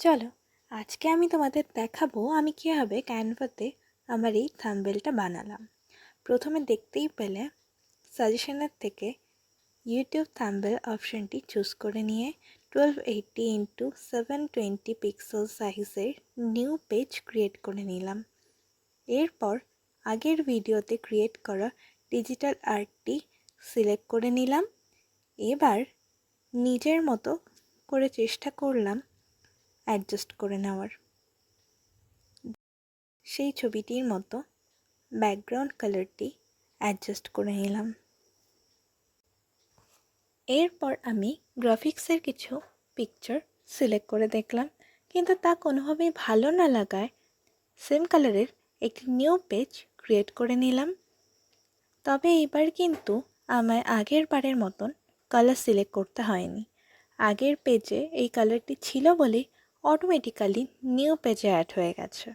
চলো আজকে আমি তোমাদের দেখাবো আমি কীভাবে ক্যানভাতে আমার এই থাম্বনেলটা বানালাম। প্রথমে দেখতেই পেলে সাজেশনের থেকে ইউটিউব থাম্বনেল অপশানটি চুজ করে নিয়ে 1280 ইন্টু 720 পিক্সেল সাইজের নিউ পেজ ক্রিয়েট করে নিলাম। এরপর আগের ভিডিওতে ক্রিয়েট করা ডিজিটাল আর্টটি সিলেক্ট করে নিলাম। এবার নিজের মতো করে চেষ্টা করলাম অ্যাডজাস্ট করে নেওয়ার। সেই ছবিটির মতো ব্যাকগ্রাউন্ড কালারটি অ্যাডজাস্ট করে নিলাম। এরপর আমি গ্রাফিক্সের কিছু পিকচার সিলেক্ট করে দেখলাম, কিন্তু তা কোনোভাবেই ভালো না লাগায় সেম কালারের একটি নিউ পেজ ক্রিয়েট করে নিলাম। তবে এইবার কিন্তু আমায় আগের বারের মতন কালার সিলেক্ট করতে হয়নি। আগের পেজে এই কালারটি ছিল বলেই অটোমেটিক্যালি নিউ পেজে অ্যাড হয়ে গেছে।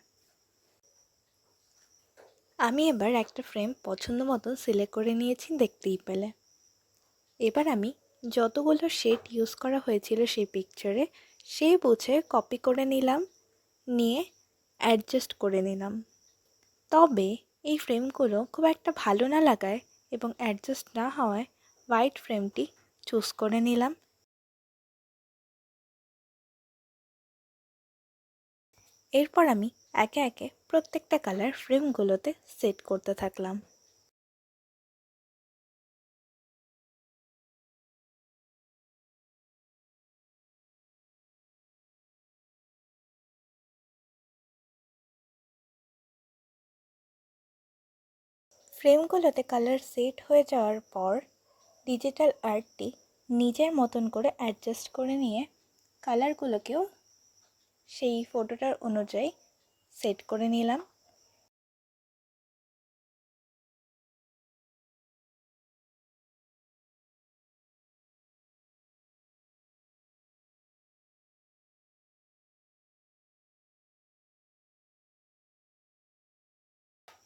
আমি এবার একটা ফ্রেম পছন্দ মতো সিলেক্ট করে নিয়েছি, দেখতেই পেলে। এবার আমি যতগুলো শেড ইউজ করা হয়েছিল সেই পিকচারে সেই বুঝে কপি করে নিলাম, নিয়ে অ্যাডজাস্ট করে নিলাম। তবে এই ফ্রেমগুলো খুব একটা ভালো না লাগায় এবং অ্যাডজাস্ট না হওয়ায় হোয়াইট ফ্রেমটি চুজ করে নিলাম। এরপর আমি একে একে প্রত্যেকটা কালার ফ্রেমগুলোতে সেট করতে থাকলাম। ফ্রেমগুলোতে কালার সেট হয়ে যাওয়ার পর ডিজিটাল আর্টটি নিজের মতন করে অ্যাডজাস্ট করে নিয়ে কালারগুলোকেও সেই ফটোটার অনুযায়ী সেট করে নিলাম।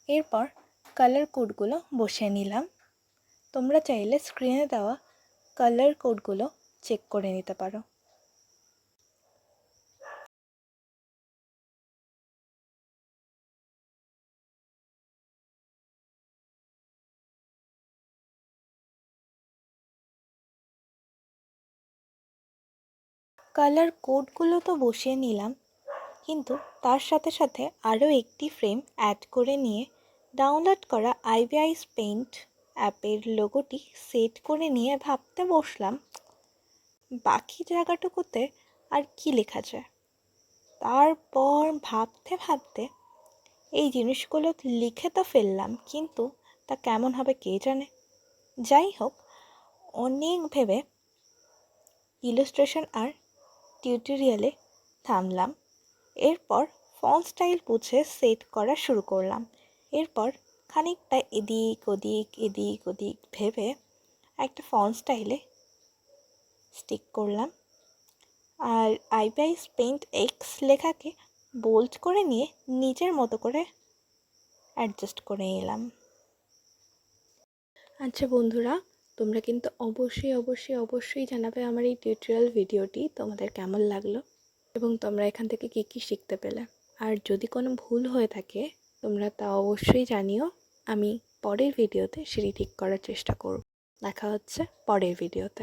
এরপর কালার কোডগুলো বসিয়ে নিলাম। তোমরা চাইলে স্ক্রিনে দেওয়া কালার কোডগুলো চেক করে নিতে পারো। কালার কোডগুলো তো বসিয়ে নিলাম, কিন্তু তার সাথে সাথে আরও একটি ফ্রেম অ্যাড করে নিয়ে ডাউনলোড করা আইভিআইস পেইন্ট অ্যাপের লোগোটি সেট করে নিয়ে ভাবতে বসলাম বাকি জায়গাটুকুতে আর কি লেখা যায়। তারপর ভাবতে ভাবতে এই জিনিসগুলো লিখে তো ফেললাম, কিন্তু তা কেমন হবে কে জানে। যাই হোক, অনেক ভেবে ইলাস্ট্রেশন আর টিউটোরিয়ালে থামলাম। এরপর ফন্ট স্টাইল বুঝে সেট করা শুরু করলাম। এরপর খানিকটা এদিক ওদিক ভেবে একটা ফন্ট স্টাইলে স্টিক করলাম, আর আইভিআইস পেইন্ট এক্স লেখাকে বোল্ড করে নিয়ে নিজের মতো করে অ্যাডজাস্ট করে নিলাম। আচ্ছা বন্ধুরা, তোমরা কিন্তু অবশ্যই জানাবে আমার এই টিউটোরিয়াল ভিডিওটি তোমাদের কেমন লাগলো এবং তোমরা এখান থেকে কী শিখতে পেলে। আর যদি কোনো ভুল হয়ে থাকে তোমরা তা অবশ্যই জানিও। আমি পরের ভিডিওতে সেটি ঠিক করার চেষ্টা করব। দেখা হচ্ছে পরের ভিডিওতে।